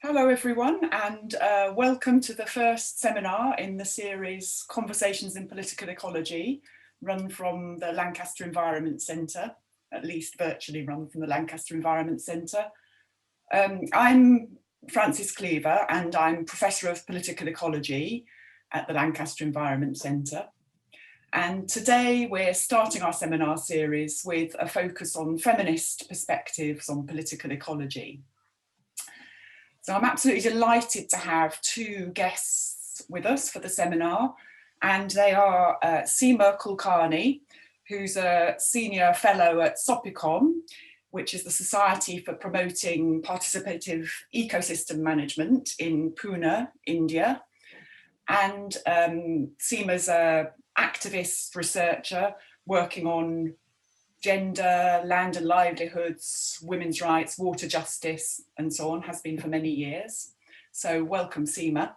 Hello everyone, and welcome to the first seminar in the series Conversations in Political Ecology, run from the Lancaster Environment Centre, at least virtually run from the Lancaster Environment Centre. I'm Frances Cleaver and I'm Professor of Political Ecology at the Lancaster Environment Centre. And today we're starting our seminar series with a focus on feminist perspectives on political ecology. So I'm absolutely delighted to have two guests with us for the seminar, and they are Seema Kulkarni, who's a senior fellow at SOPPECOM, which is the Society for Promoting Participative Ecosystem Management in Pune, India. And Seema's an activist researcher working on gender, land and livelihoods, women's rights, water justice, and so on, has been for many years. So welcome, Seema.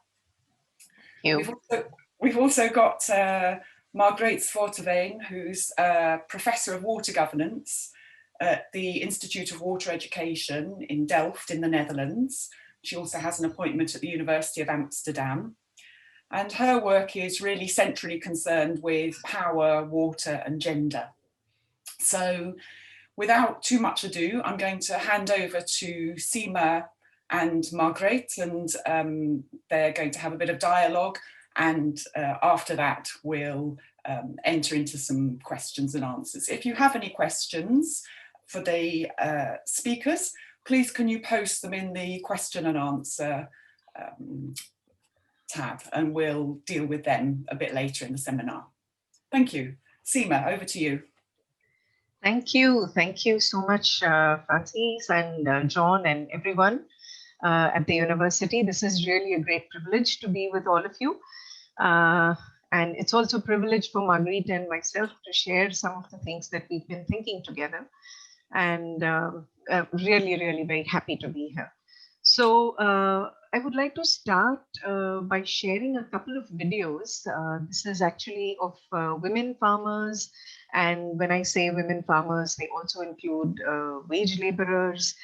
We've also got Margreet Zwarteveen, who's a Professor of Water Governance at the Institute of Water Education in Delft in the Netherlands. She also has an appointment at the University of Amsterdam. And her work is really centrally concerned with power, water and gender. So without too much ado, I'm going to hand over to Seema and Margreet, and they're going to have a bit of dialogue, and after that we'll enter into some questions and answers. If you have any questions for the speakers, please can you post them in the question and answer tab, and we'll deal with them a bit later in the seminar. Thank you. Seema, over to you. Thank you so much, Frances and John and everyone at the university. This is really a great privilege to be with all of you. And it's also a privilege for Margreet and myself to share some of the things that we've been thinking together. And really very happy to be here. So I would like to start by sharing a couple of videos. This is actually of women farmers. And when I say women farmers, they also include wage laborers,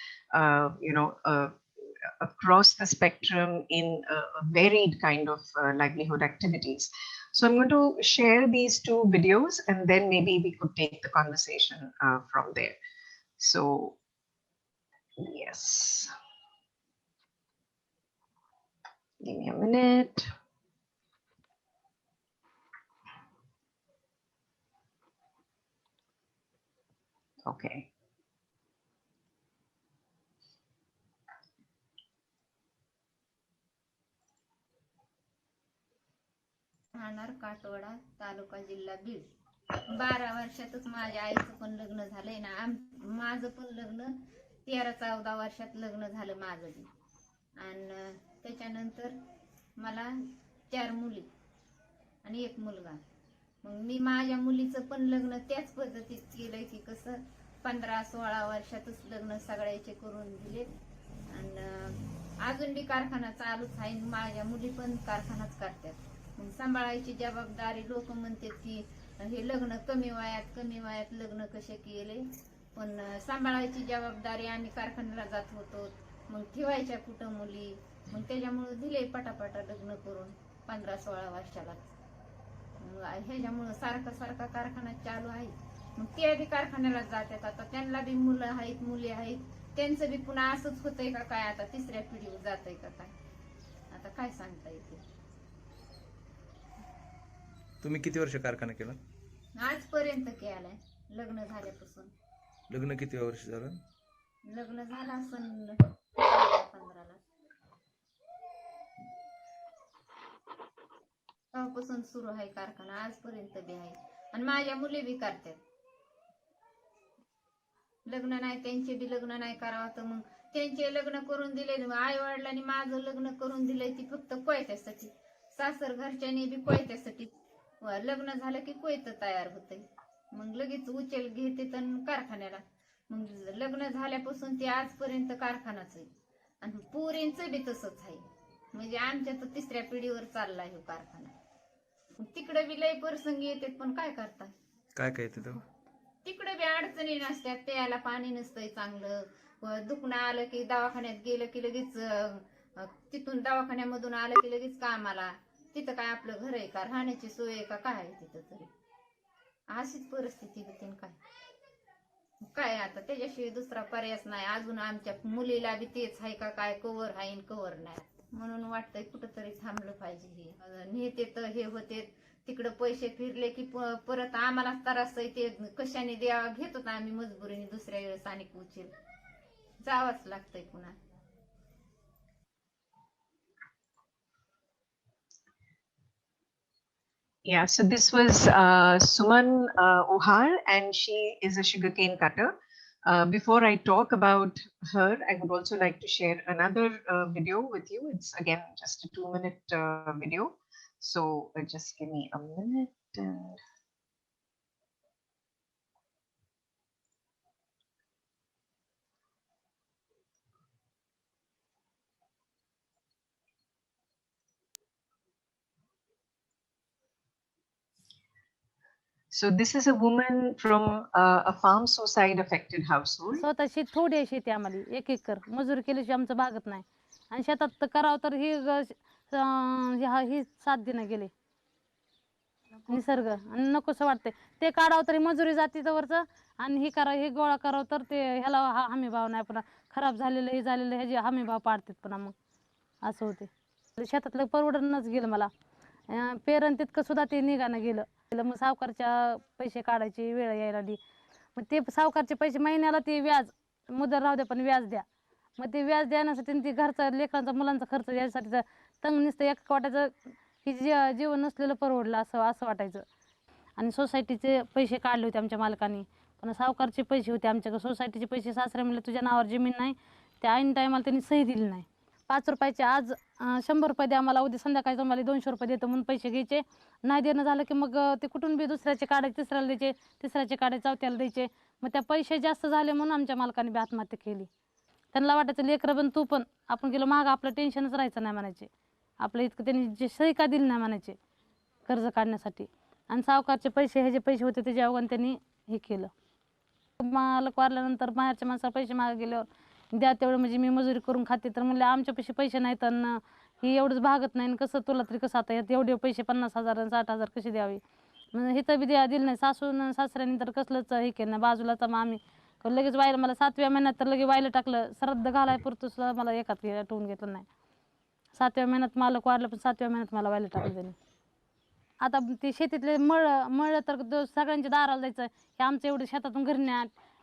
across the spectrum in a varied kind of livelihood activities. So I'm going to share these two videos, and then maybe we could take the conversation from there. So, yes. Give me a minute. Okay. राहणार काटोडा तालुका जिल्हा बीड. 12 वर्षातच माझ्या आईचं पण लग्न झालंय ना. माझं पण लग्न 13-14 वर्षात लग्न झालं माझं बी. आणि त्याच्यानंतर मला 4 मुली आणि 1 मुलगा. मग मी माझ्या मुलीचं पण लग्न त्याच पद्धतीत केलंय की कसं 15-16 वर्षातच लग्न सगळ्याचे करून दिले. आणि अजून बी कारखाना चालूच आहे. माझ्या मुली पण कारखानाच करतात. मग सांभाळायची जबाबदारी. लोक म्हणतात की हे लग्न कमी वयात लग्न कसे केले, पण सांभाळायची जबाबदारी. आम्ही कारखान्याला जात होतो, मग ठेवायच्या कुठं मुली. मग त्याच्यामुळे दिले पटापटा लग्न करून 15-16 वर्षाला. ह्याच्यामुळं सारखा कारखाना चालू आहे. मग ते बी कारखान्याला जातात. आता त्यांना बी मुलं आहेत, मुली आहेत. त्यांचं बी पुन्हा असंच होतंय का काय, आता तिसऱ्या पिढीवर जातंय का काय, आता काय सांगता येते. तुम्ही किती वर्ष कारखाना केला? आजपर्यंत केलाय लग्न झाल्यापासून. लग्न किती वर्ष झालं? लग्न झालं असं 15ला. तेव्हापासून सुरू आहे कारखाना, आजपर्यंत बी आहे. आणि माझ्या मुली बी करतात. लग्न नाही, त्यांचे बी लग्न नाही करावं तर मग त्यांचे लग्न करून दिले. आई वडिलांनी माझं लग्न करून दिलंय ती फक्त कोयत्यासाठी. सासर घरच्याने बी कोयत्यासाठी. लग्न झालं की कोयत तयार होतंय. मग लगेच उचल घेते तर कारखान्याला. मग लग्न झाल्यापासून ते आजपर्यंत कारखानाच आहे. आणि पोरींचं बी तसंच आहे. म्हणजे आमच्या तर तिसऱ्या पिढीवर चाललाय हो कारखाना. तिकडे बी लय प्रसंगी येतात, पण काय करता. काय येतं तिकडे बी अडचणी नसतात. प्यायला पाणी नसतंय चांगलं. दुखणं आलं की दवाखान्यात गेलं की लगेच तिथून दवाखान्यामधून आलं की लगेच कामाला. तिथं काय आपलं घर आहे का, राहण्याची सोय आहे का, काय आहे तिथं तरी. अशीच परिस्थिती होती. काय आता त्याच्याशिवाय दुसरा पर्यायच नाही. अजून आमच्या मुलीला बी तेच आहे का काय, कवर आहे कवर नाही. म्हणून वाटतंय कुठंतरी थांबलं पाहिजे. हे नेते तर हे होते तिकडं, पैसे फिरले की परत आम्हाला त्रास आहे. ते कशाने द्यावा घेतो आम्ही मजबुरीने, दुसऱ्या वेळेस आणि उचल जावंच लागतंय पुन्हा. Yeah, so this was Suman Ohar, and she is a sugarcane cutter. Before I talk about her, I would also like to share another video with you. It's again just a 2-minute video. So just give me a minute. And so this is a woman from a farm suicide affected household. स्वतःची थोडी आहे शेती आम्हाला, 1 एकर. मजुरी केल्याशिवाय आमचं भागत नाही. आणि शेतात तर करावं तर ही 7 दिनं गेले निसर्ग, आणि नकोसं वाटतंय. ते काढावं तरी मजुरी जाती तवरचं, आणि हे करा, हे गोळा करावं तर ते ह्याला हमी भाव नाही. पुन्हा खराब झालेलं हे झालेलं ह्याची हमी भाव पाडतात पुन्हा, मग असं होते. शेतातलं परवडणच गेलं मला. पेरण तितकं सुद्धा ते निघानं गेलं. मग सावकारच्या पैसे काढायची वेळ यायला लागली. मग ते सावकारचे पैसे महिन्याला ते व्याज, मुदत राहू द्या पण व्याज द्या. मग ते व्याज देण्यासाठी ते घरचा लेकरांचा मुलांचा खर्च यासाठी तंग नुसतं एक वाटायचं की जीवन नसलेलं परवडलं असं वाटायचं. आणि सोसायटीचे पैसे काढले होते आमच्या मालकांनी, पण सावकारचे पैसे होते आमच्याकडे. सोसायटीचे पैसे सासरे म्हणले तुझ्या नावावर जमीन नाही, त्या ऐन टायमाला त्यांनी सही दिली नाही. 5 रुपयाचे आज 100 रुपये द्या मला, उद्या संध्याकाळी तुम्हाला 200 रुपये देतो म्हणून पैसे घ्यायचे. नाही देणं झालं की मग ते कुठून बी दुसऱ्याचे काढायचे, तिसऱ्याला द्यायचे, तिसऱ्याचे काढायचे, चौथ्याला द्यायचे. मग त्या पैसे जास्त झाले म्हणून आमच्या मालकाने बी आत्महत्या केली. त्यांना वाटायचं लेकरं पण तू पण आपण गेलो मागं, आपलं टेन्शनच राहायचं नाही म्हणायचे. आपलं इतकं त्यांनी जे सही का दिली नाही म्हणायचे कर्ज काढण्यासाठी. आणि सावकारचे पैसे हे जे पैसे होते त्याच्या अवघाने त्यांनी हे केलं. मालक वारल्यानंतर बाहेरच्या माणसाला पैसे मागे गेल्यावर द्या तेवढं, म्हणजे मी मजुरी करून खाते. तर म्हणले आमच्यापाशी पैसे नाहीत, आणि ही एवढंच भागत नाही, कसं तुला तरी कसं आता यात एवढे पैसे 50,000 आणि 60,000 कसे द्यावे. म्हणजे हे तर बी दिलं नाही. सासून सासऱ्यांनी तर कसलंच हे केलं नाही. बाजूलाच मग आम्ही लगेच वायला, मला 7व्या महिन्यात तर लगेच वायला टाकलं. श्राद्ध घालाय पुरतं सुद्धा मला एकात ठेवून घेतलं नाही. 7व्या महिन्यात मालक वारलं, पण 7व्या महिन्यात मला वायला टाकलं त्यांनी. आता ते शेतीतले मळलं तर सगळ्यांच्या दाराला जायचं. हे आमचं एवढं शेतातून घरी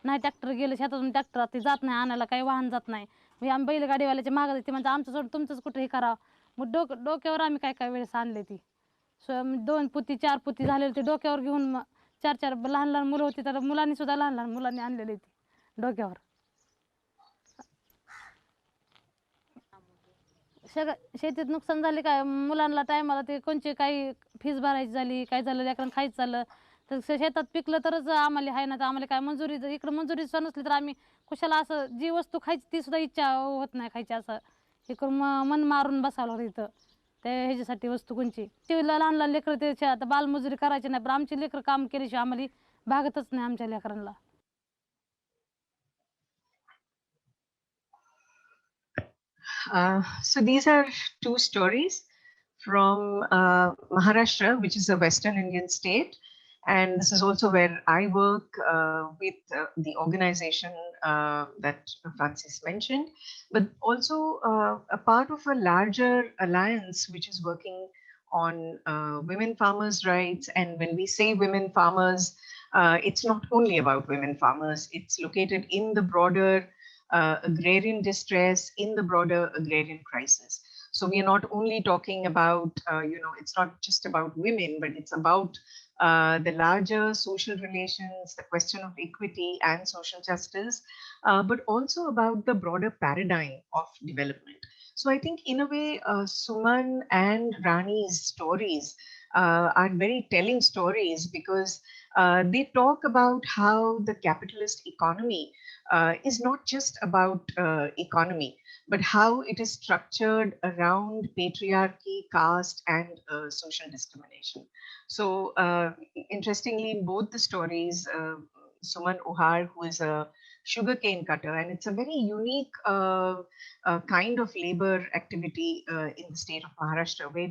नाही ट्रॅक्टर गेलं शेतातून, ट्रॅक्टर ते जात नाही आणायला, काही वाहन जात नाही. मग आम्ही बैलगाडीवाल्याचे मागं जाते, म्हणजे आमचं सोड तुमचंच कुठं हे करावं. मग डोक्यावर आम्ही काय वेळेस आणले ती 2 पुती 4 पुती झालेले ते डोक्यावर घेऊन, मग 4 लहान लहान मुलं होती, तर मुलांनी सुद्धा लहान लहान मुलांनी आणलेली ती डोक्यावर. सगळं शेतीत नुकसान झाले काय, मुलांना टायमाला ते कोणचे काही फीस भरायची झाली, काय झालं लेकरांना खायचं झालं तर शेतात पिकलं तरच आम्हाला आहे ना. तर आम्हाला काय मंजुरी, इकडं मंजुरी सुद्धा नसली तर आम्ही कुशाला असं जी वस्तू खायची ती सुद्धा इच्छा होत नाही खायची. असं हे करून मन मारून बसावं इथं ते ह्याच्यासाठी वस्तू कोणची. टीव्हीला लहान लहान लेकरं ते आता बालमजुरी करायची नाही, पण आमची लेकरं काम केल्याशिवाय आम्हाला भागतच नाही आमच्या लेकरांना. So these are 2 stories from Maharashtra, which is a Western Indian state. And this is also where I work with the organization that Francis mentioned, but also a part of a larger alliance which is working on women farmers' rights. And when we say women farmers, it's not only about women farmers, it's located in the broader agrarian distress, in the broader agrarian crisis. So we are not only talking about, it's not just about women, but it's about the larger social relations, the question of equity and social justice, but also about the broader paradigm of development. So I think in a way, Suman and Rani's stories are very telling stories, because they talk about how the capitalist economy is not just about economy, but how it is structured around patriarchy, caste, and social discrimination. So interestingly, in both the stories, Suman Ohar, who is a sugarcane cutter, and it's a very unique kind of labor activity in the state of Maharashtra, where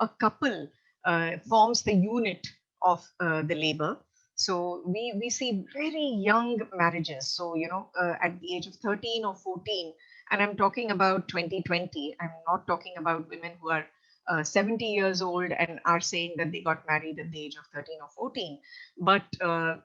a couple forms the unit of the labor. So we see very young marriages. So, at the age of 13 or 14, and I'm talking about 2020, I'm not talking about women who are 70 years old and are saying that they got married at the age of 13 or 14. But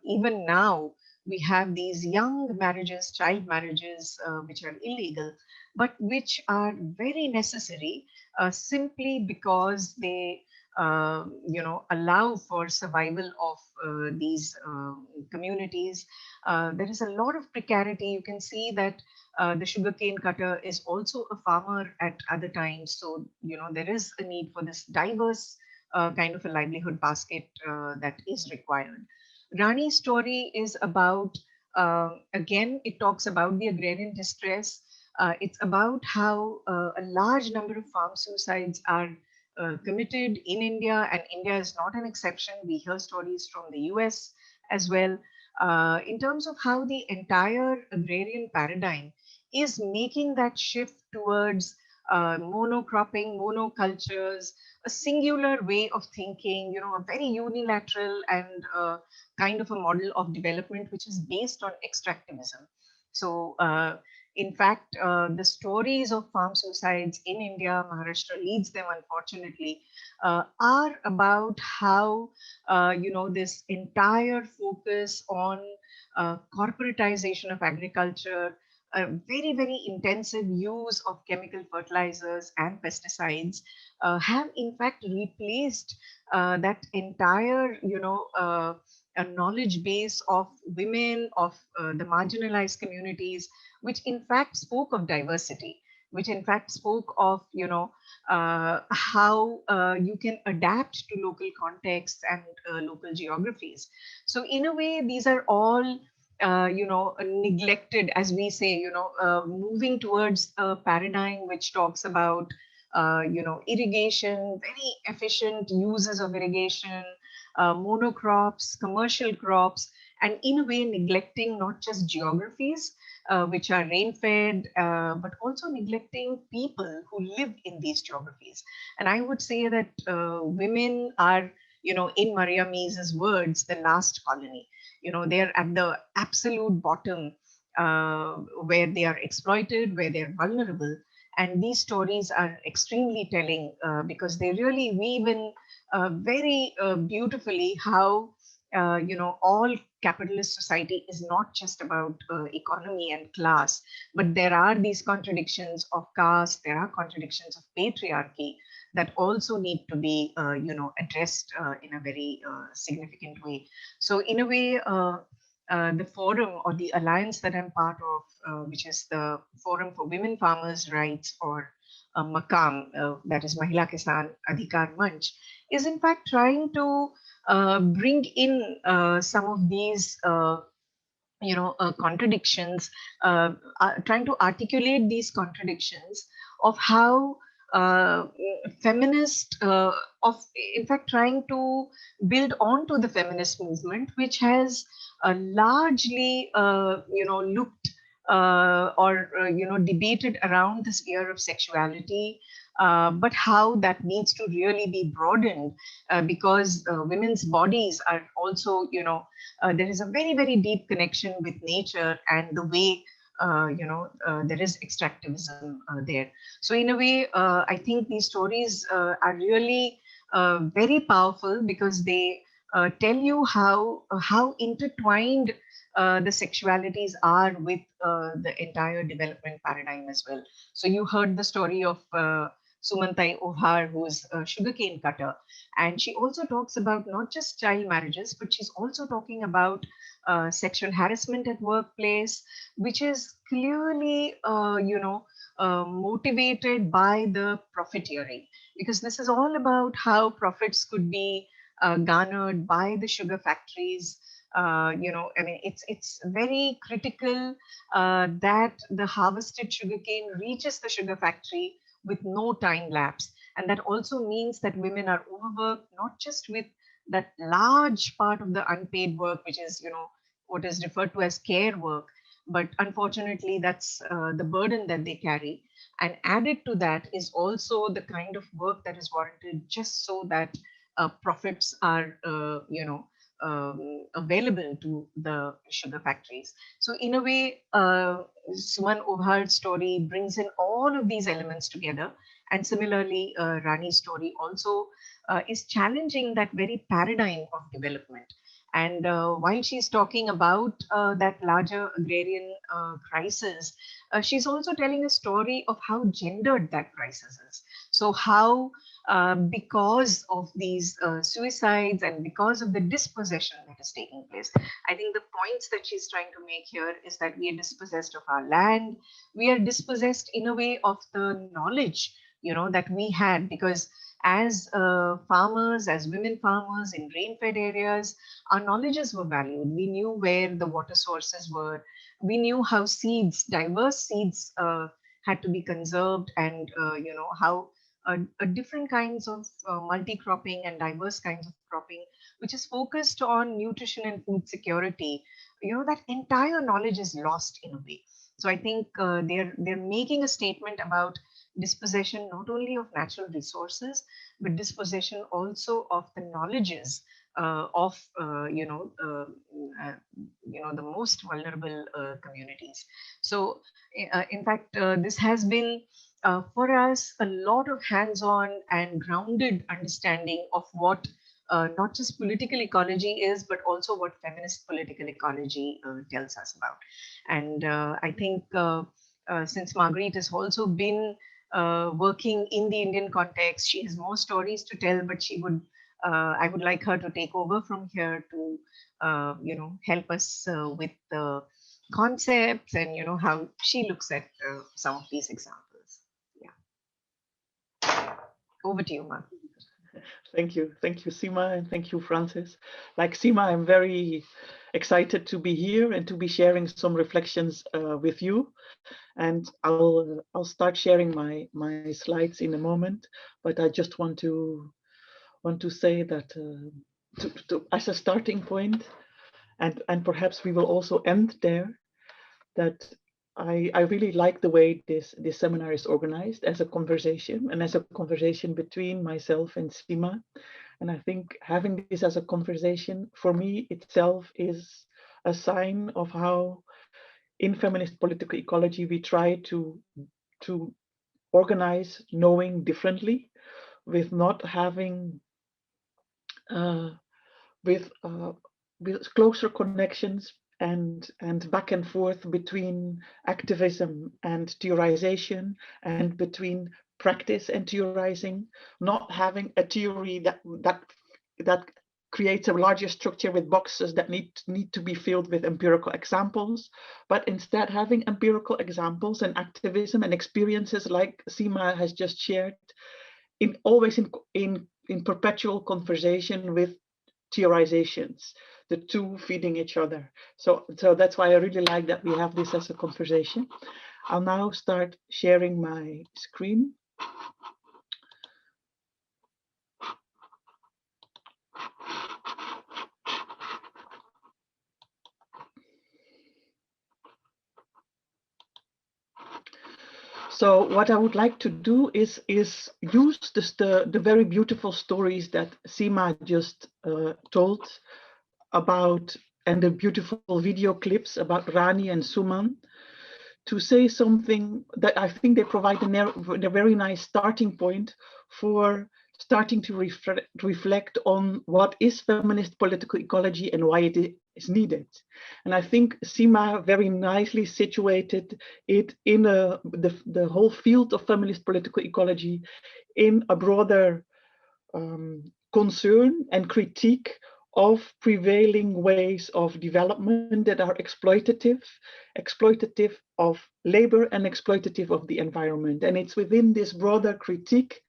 even now, we have these young marriages, child marriages, which are illegal, but which are very necessary simply because they allow for survival of these communities. There is a lot of precarity. You can see that the sugarcane cutter is also a farmer at other times. So, there is a need for this diverse kind of a livelihood basket that is required. Rani's story is about, again, it talks about the agrarian distress. It's about how a large number of farm suicides are committed in India, and India is not an exception. We hear stories from the US as well, in terms of how the entire agrarian paradigm is making that shift towards monocropping, monocultures, a singular way of thinking, a very unilateral and kind of a model of development which is based on extractivism. So, in fact, the stories of farm suicides in India, Maharashtra leads them, unfortunately, are about how, this entire focus on corporatization of agriculture, a very, very intensive use of chemical fertilizers and pesticides have in fact replaced that entire, a knowledge base of women, of the marginalized communities, which in fact spoke of diversity, which in fact spoke of, how you can adapt to local contexts and local geographies. So in a way, these are all neglected, as we say, moving towards a paradigm which talks about, irrigation, very efficient uses of irrigation, monocrops, commercial crops, and in a way neglecting not just geographies, which are rain-fed, but also neglecting people who live in these geographies. And I would say that women are, in Maria Mies's words, the last colony. They're at the absolute bottom, where they are exploited, where they're vulnerable. And these stories are extremely telling because they really weave in very beautifully how, all capitalist society is not just about economy and class, but there are these contradictions of caste, there are contradictions of patriarchy that also need to be, addressed in a very significant way. So in a way, the forum or the alliance that I'm part of, which is the Forum for Women Farmers' Rights, or MAKAM, that is Mahila Kisan Adhikar Manch, is in fact trying to bring in some of these contradictions, trying to articulate these contradictions of how feminist, in fact, trying to build on to the feminist movement, which has largely, looked or, debated around the sphere of sexuality, but how that needs to really be broadened because women's bodies are also, there is a very, very deep connection with nature and the way, there is extractivism there. So in a way, I think these stories are really very powerful because they tell you how intertwined the sexualities are with the entire development paradigm as well. So you heard the story of Sumantai Ohar, who's a sugarcane cutter. And she also talks about not just child marriages, but she's also talking about sexual harassment at workplace, which is clearly, motivated by the profiteering, because this is all about how profits could be garnered by the sugar factories. I mean, it's very critical that the harvested sugarcane reaches the sugar factory with no time lapse. And that also means that women are overworked, not just with that large part of the unpaid work, which is, what is referred to as care work, but unfortunately that's the burden that they carry. And added to that is also the kind of work that is warranted just so that profits are, available to the sugar factories. So in a way, Suman Ubhar's story brings in all of these elements together. And similarly, Rani's story also is challenging that very paradigm of development. And while she's talking about that larger agrarian crisis, she's also telling a story of how gendered that crisis is. So how, because of these suicides and because of the dispossession that is taking place, I think the points that she's trying to make here is that we are dispossessed of our land. We are dispossessed in a way of the knowledge, that we had, because as farmers, as women farmers in rain-fed areas, our knowledges were valued. We knew where the water sources were. We knew how seeds, diverse seeds, had to be conserved, and how different kinds of multi-cropping and diverse kinds of cropping, which is focused on nutrition and food security. That entire knowledge is lost in a way. So I think they're making a statement about dispossession not only of natural resources, but dispossession also of the knowledges of the most vulnerable communities. So in fact, this has been for us a lot of hands-on and grounded understanding of what not just political ecology is, but also what feminist political ecology tells us about. And I think since Margreet has also been working in the Indian context, she has more stories to tell, but I would like her to take over from here to, help us with the concepts and, how she looks at some of these examples. Yeah. Over to you, Mark. Thank you, Seema, and thank you, Francis. Like Seema, I'm very excited to be here and to be sharing some reflections with you. And I'll start sharing my slides in a moment. But I just want to say that as a starting point, and perhaps we will also end there, that I really like the way this seminar is organized as a conversation, and as a conversation between myself and Seema. And I think having this as a conversation for me itself is a sign of how in feminist political ecology we try to organize knowing differently, with not having with closer connections and back and forth between activism and theorization, and between practice and theorizing, not having a theory that creates a larger structure with boxes that need to be filled with empirical examples, but instead having empirical examples and activism and experiences like Seema has just shared, always in perpetual conversation with theorizations, the two feeding each other. So that's why I really like that we have this as a conversation. I'll now start sharing my screen. So what I would like to do is use the very beautiful stories that Seema just told about, and the beautiful video clips about Rani and Suman, to say something that I think they provide a very nice starting point for starting to reflect on what is feminist political ecology and why it is needed. And I think Seema very nicely situated it in the whole field of feminist political ecology in a broader concern and critique of prevailing ways of development that are exploitative of labor and exploitative of the environment. And it's within this broader critique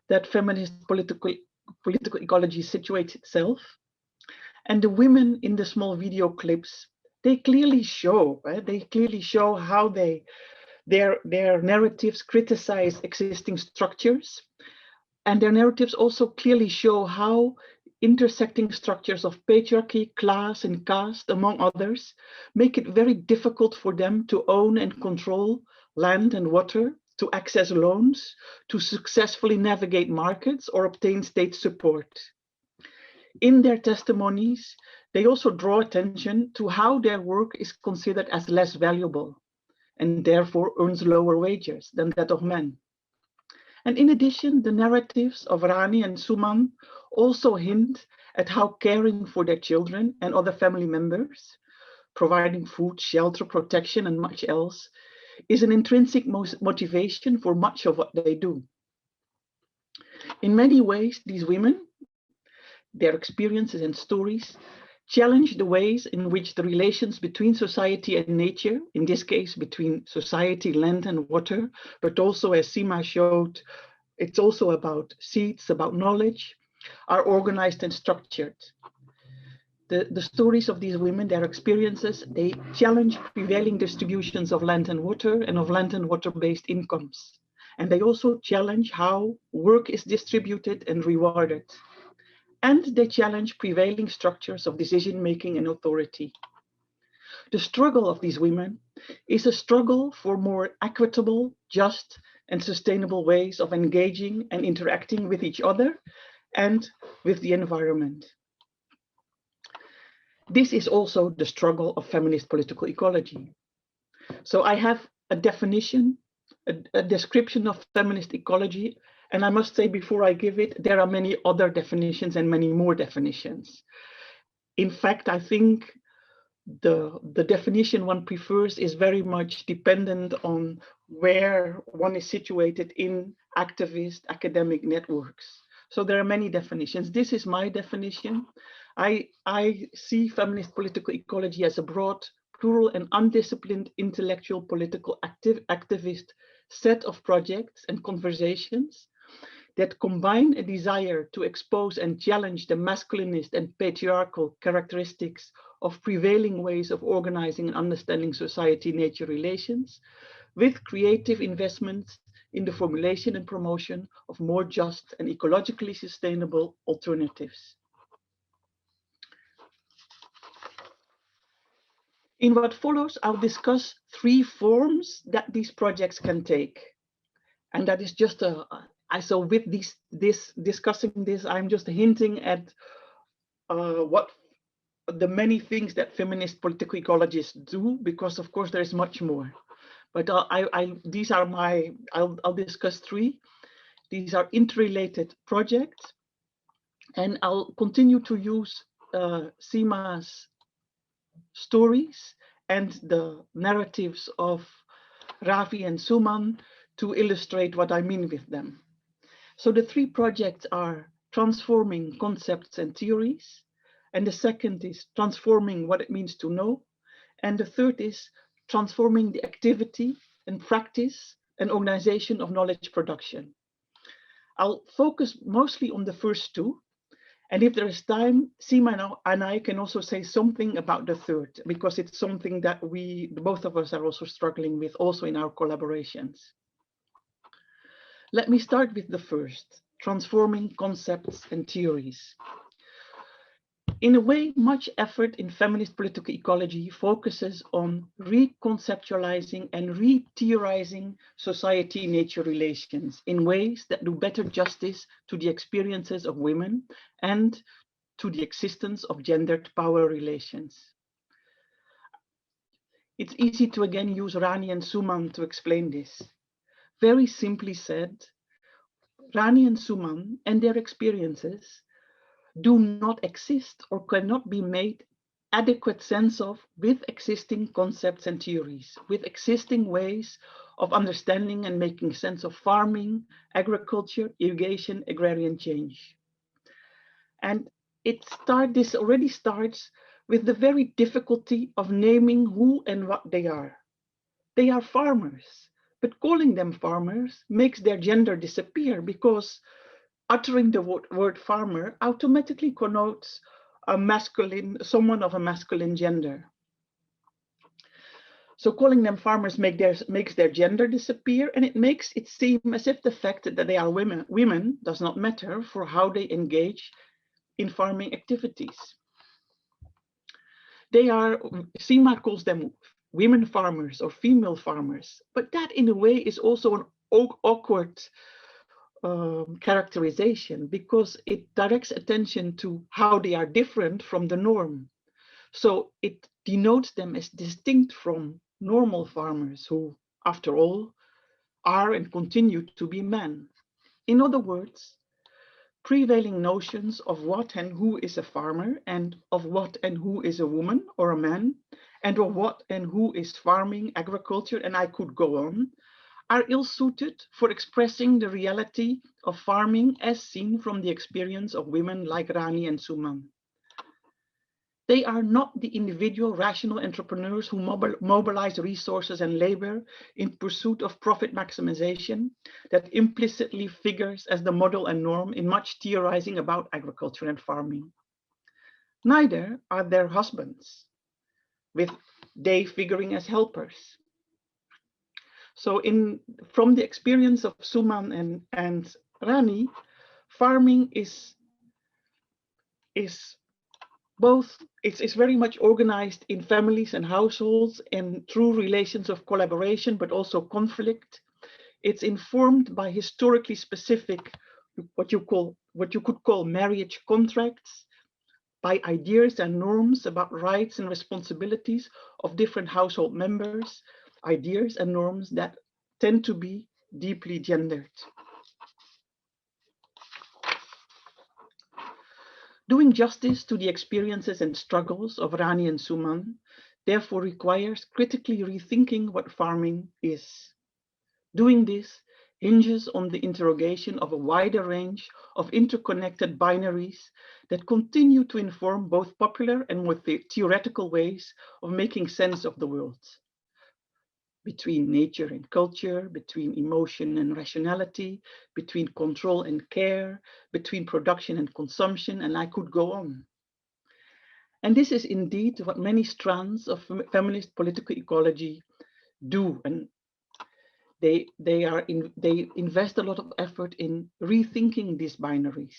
that feminist political ecology situates itself. And the women in the small video clips, they clearly show, right? They clearly show how their narratives criticize existing structures. And their narratives also clearly show how intersecting structures of patriarchy, class, and caste, among others, make it very difficult for them to own and control land and water, to access loans, to successfully navigate markets or obtain state support. In their testimonies, they also draw attention to how their work is considered as less valuable and therefore earns lower wages than that of men. And in addition, the narratives of Rani and Suman also hint at how caring for their children and other family members, providing food, shelter, protection, and much else, is an intrinsic motivation for much of what they do. In many ways, these women, their experiences and stories, challenge the ways in which the relations between society and nature, in this case between society, land, and water, but also, as Seema showed, it's also about seeds, about knowledge, are organized and structured. The stories of these women, their experiences, they challenge prevailing distributions of land and water and of land and water-based incomes. And they also challenge how work is distributed and rewarded. And they challenge prevailing structures of decision-making and authority. The struggle of these women is a struggle for more equitable, just, and sustainable ways of engaging and interacting with each other and with the environment. This is also the struggle of feminist political ecology. So I have a definition, a description of feminist ecology, and I must say before I give it, there are many other definitions and many more definitions. In fact, I think the definition one prefers is very much dependent on where one is situated in activist academic networks. So there are many definitions. This is my definition. I see feminist political ecology as a broad, plural, and undisciplined intellectual political activist set of projects and conversations that combine a desire to expose and challenge the masculinist and patriarchal characteristics of prevailing ways of organizing and understanding society-nature relations, with creative investments in the formulation and promotion of more just and ecologically sustainable alternatives. In what follows, I'll discuss 3 forms that these projects can take. And that is just so with discussing this, I'm just hinting at what the many things that feminist political ecologists do, because of course there is much more. But these are I'll discuss 3. These are interrelated projects, and I'll continue to use Seema's stories and the narratives of Ravi and Suman to illustrate what I mean with them. So the 3 projects are transforming concepts and theories, and the second is transforming what it means to know, and the third is transforming the activity and practice and organization of knowledge production. I'll focus mostly on the first 2, and if there is time, Seema and I can also say something about the third, because it's something that both of us are also struggling with also in our collaborations. Let me start with the first, transforming concepts and theories. In a way, much effort in feminist political ecology focuses on reconceptualizing and re-theorizing society-nature relations in ways that do better justice to the experiences of women and to the existence of gendered power relations. It's easy to again use Rani and Suman to explain this. Very simply said, Rani and Suman and their experiences do not exist or cannot be made adequate sense of with existing concepts and theories, with existing ways of understanding and making sense of farming, agriculture, irrigation, agrarian change. And this already starts with the very difficulty of naming who and what they are. They are farmers, but calling them farmers makes their gender disappear, because uttering the word farmer automatically connotes someone of a masculine gender. So calling them farmers makes their gender disappear, and it makes it seem as if the fact that they are women does not matter for how they engage in farming activities. They are, Seema calls them women farmers or female farmers, but that in a way is also an awkward characterization, because it directs attention to how they are different from the norm. So it denotes them as distinct from normal farmers who, after all, are and continue to be men. In other words, prevailing notions of what and who is a farmer, and of what and who is a woman or a man, and of what and who is farming, agriculture, and I could go on, are ill-suited for expressing the reality of farming as seen from the experience of women like Rani and Suman. They are not the individual rational entrepreneurs who mobilize resources and labor in pursuit of profit maximization that implicitly figures as the model and norm in much theorizing about agriculture and farming. Neither are their husbands, with they figuring as helpers. So from the experience of Suman and Rani, farming is both, it's very much organized in families and households and through relations of collaboration, but also conflict. It's informed by historically specific, what you could call marriage contracts, by ideas and norms about rights and responsibilities of different household members, ideas and norms that tend to be deeply gendered. Doing justice to the experiences and struggles of Rani and Suman therefore requires critically rethinking what farming is. Doing this hinges on the interrogation of a wider range of interconnected binaries that continue to inform both popular and more theoretical ways of making sense of the world. Between nature and culture, between emotion and rationality, between control and care, between production and consumption, and I could go on. And this is indeed what many strands of feminist political ecology do, and they invest a lot of effort in rethinking these binaries.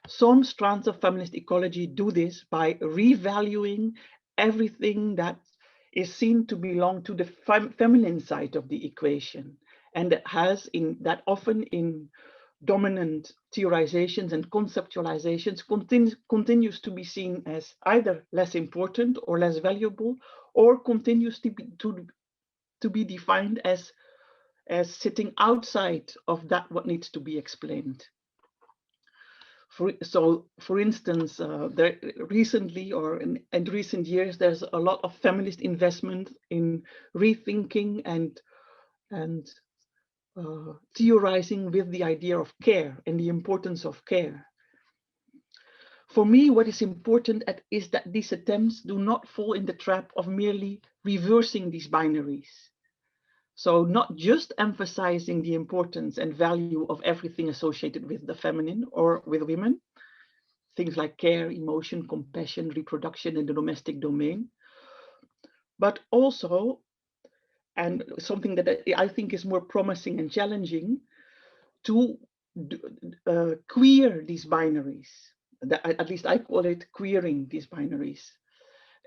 Some strands of feminist ecology do this by revaluing everything that is seen to belong to the feminine side of the equation, and that often in dominant theorizations and conceptualizations continues to be seen as either less important or less valuable, or continues to be defined as sitting outside of that what needs to be explained. For instance, recently or in recent years, there's a lot of feminist investment in rethinking and theorizing with the idea of care and the importance of care. For me, what is important is that these attempts do not fall in the trap of merely reversing these binaries. So not just emphasizing the importance and value of everything associated with the feminine or with women, things like care, emotion, compassion, reproduction in the domestic domain, but also, and something that I think is more promising and challenging, to queer these binaries. At least I call it queering these binaries.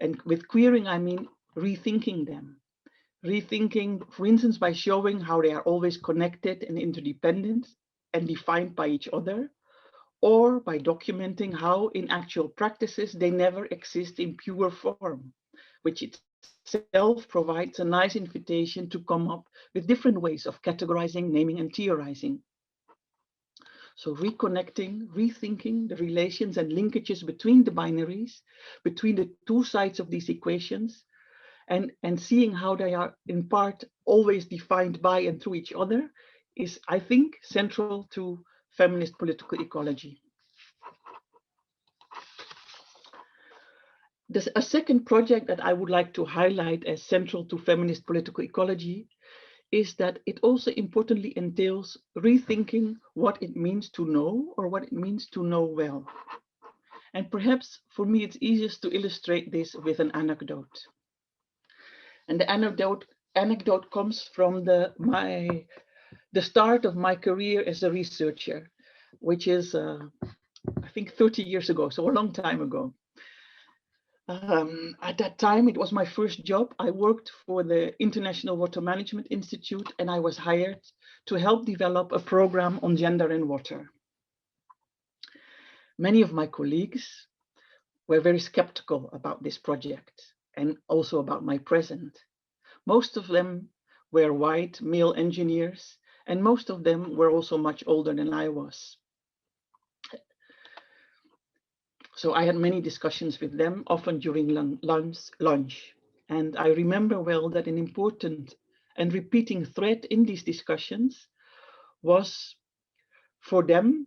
And with queering, I mean rethinking them. Rethinking, for instance, by showing how they are always connected and interdependent and defined by each other, or by documenting how in actual practices they never exist in pure form, which itself provides a nice invitation to come up with different ways of categorizing, naming, and theorizing. So reconnecting, rethinking the relations and linkages between the binaries, between the two sides of these equations, and seeing how they are in part always defined by and through each other is, I think, central to feminist political ecology. A second project that I would like to highlight as central to feminist political ecology is that it also importantly entails rethinking what it means to know, or what it means to know well. And perhaps for me, it's easiest to illustrate this with an anecdote. And the anecdote comes from the start of my career as a researcher, which is I think 30 years ago, so a long time ago. At that time, it was my first job. I worked for the International Water Management Institute, and I was hired to help develop a program on gender and water. Many of my colleagues were very skeptical about this project and also about my present. Most of them were white male engineers, and most of them were also much older than I was. So I had many discussions with them, often during lunch. And I remember well that an important and repeating thread in these discussions was, for them,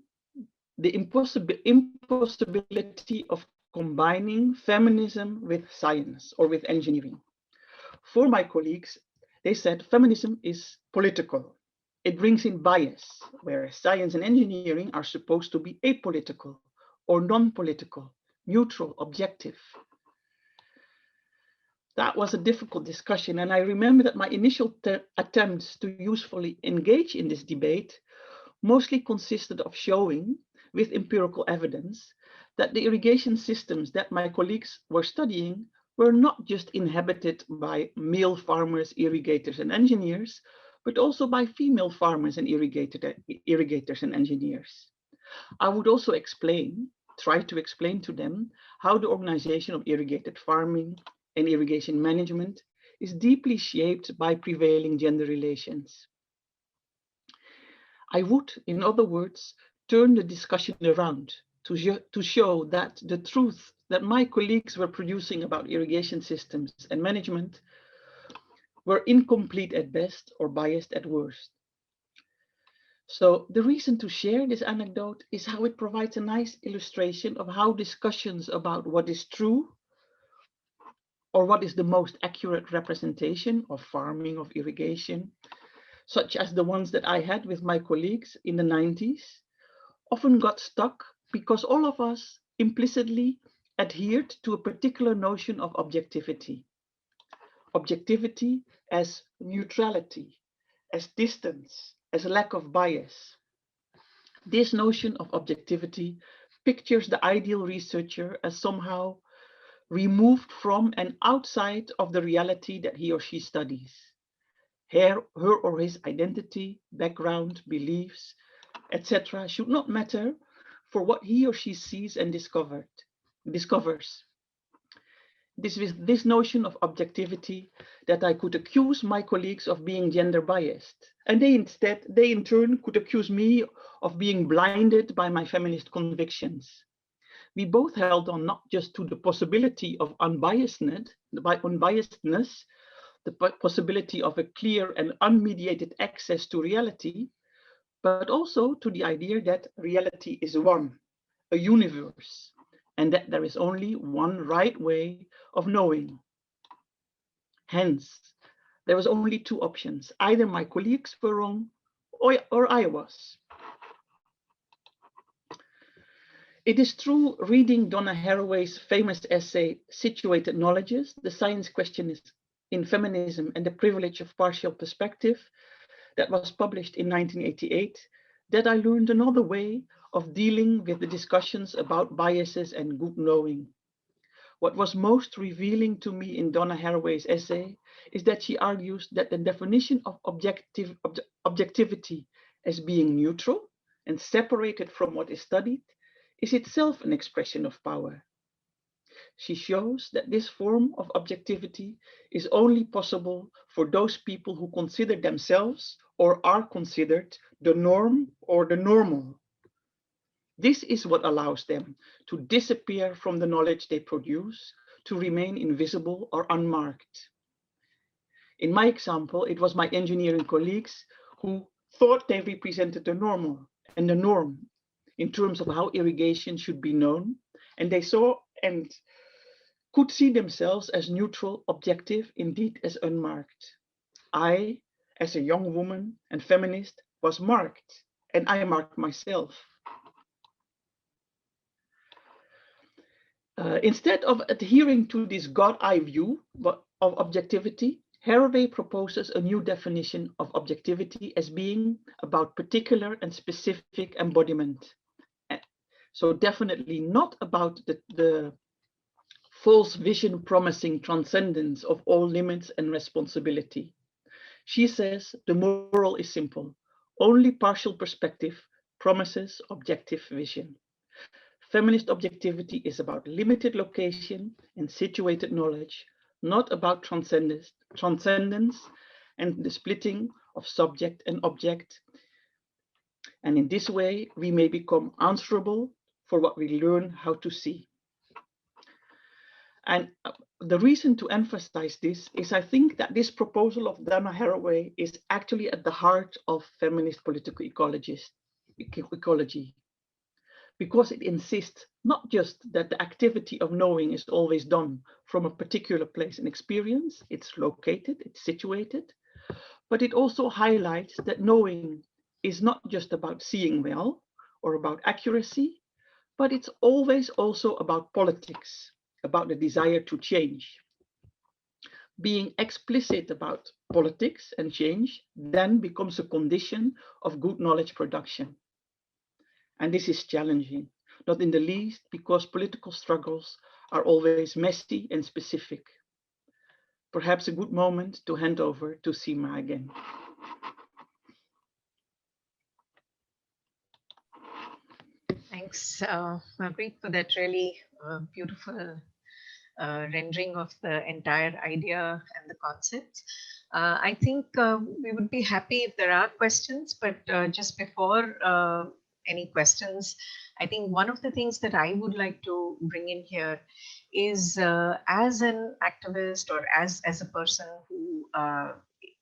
the impossibility of combining feminism with science or with engineering. For my colleagues, they said feminism is political. It brings in bias, whereas science and engineering are supposed to be apolitical or non-political, neutral, objective. That was a difficult discussion, and I remember that my initial attempts to usefully engage in this debate mostly consisted of showing, with empirical evidence, that the irrigation systems that my colleagues were studying were not just inhabited by male farmers, irrigators, and engineers, but also by female farmers and irrigators and engineers. I would also try to explain to them how the organization of irrigated farming and irrigation management is deeply shaped by prevailing gender relations. I would, in other words, turn the discussion around to show that the truth that my colleagues were producing about irrigation systems and management were incomplete at best or biased at worst. So the reason to share this anecdote is how it provides a nice illustration of how discussions about what is true or what is the most accurate representation of farming, of irrigation, such as the ones that I had with my colleagues in the 90s, often got stuck because all of us implicitly adhered to a particular notion of objectivity. Objectivity as neutrality, as distance, as a lack of bias. This notion of objectivity pictures the ideal researcher as somehow removed from and outside of the reality that he or she studies. Her or his identity, background, beliefs, etc. should not matter for what he or she sees and discovers. This notion of objectivity that I could accuse my colleagues of being gender biased. And they in turn could accuse me of being blinded by my feminist convictions. We both held on not just to the possibility of unbiasedness, the possibility of a clear and unmediated access to reality, but also to the idea that reality is one, a universe, and that there is only one right way of knowing. Hence, there was only two options. Either my colleagues were wrong or I was. It is true, reading Donna Haraway's famous essay, Situated Knowledges, The Science Question is in Feminism and the Privilege of Partial Perspective, that was published in 1988, that I learned another way of dealing with the discussions about biases and good knowing. What was most revealing to me in Donna Haraway's essay is that she argues that the definition of objectivity as being neutral and separated from what is studied is itself an expression of power. She shows that this form of objectivity is only possible for those people who consider themselves or are considered the norm or the normal. This is what allows them to disappear from the knowledge they produce, to remain invisible or unmarked. In my example, it was my engineering colleagues who thought they represented the normal and the norm in terms of how irrigation should be known, and they saw and could see themselves as neutral, objective, indeed as unmarked. I, as a young woman and feminist, was marked, and I marked myself. Instead of adhering to this God-eye view of objectivity, Haraway proposes a new definition of objectivity as being about particular and specific embodiment. So definitely not about the false vision promising transcendence of all limits and responsibility. She says the moral is simple. Only partial perspective promises objective vision. Feminist objectivity is about limited location and situated knowledge, not about transcendence and the splitting of subject and object. And in this way, we may become answerable for what we learn how to see. And the reason to emphasize this is I think that this proposal of Dana Haraway is actually at the heart of feminist political ecology, because it insists not just that the activity of knowing is always done from a particular place and experience, it's located, it's situated, but it also highlights that knowing is not just about seeing well or about accuracy, but it's always also about politics, about the desire to change. Being explicit about politics and change then becomes a condition of good knowledge production. And this is challenging, not in the least because political struggles are always messy and specific. Perhaps a good moment to hand over to Seema again. Thanks, Margreet, for that really beautiful rendering of the entire idea and the concepts. I think we would be happy if there are questions, but just before any questions, I think one of the things that I would like to bring in here is as an activist or as a person who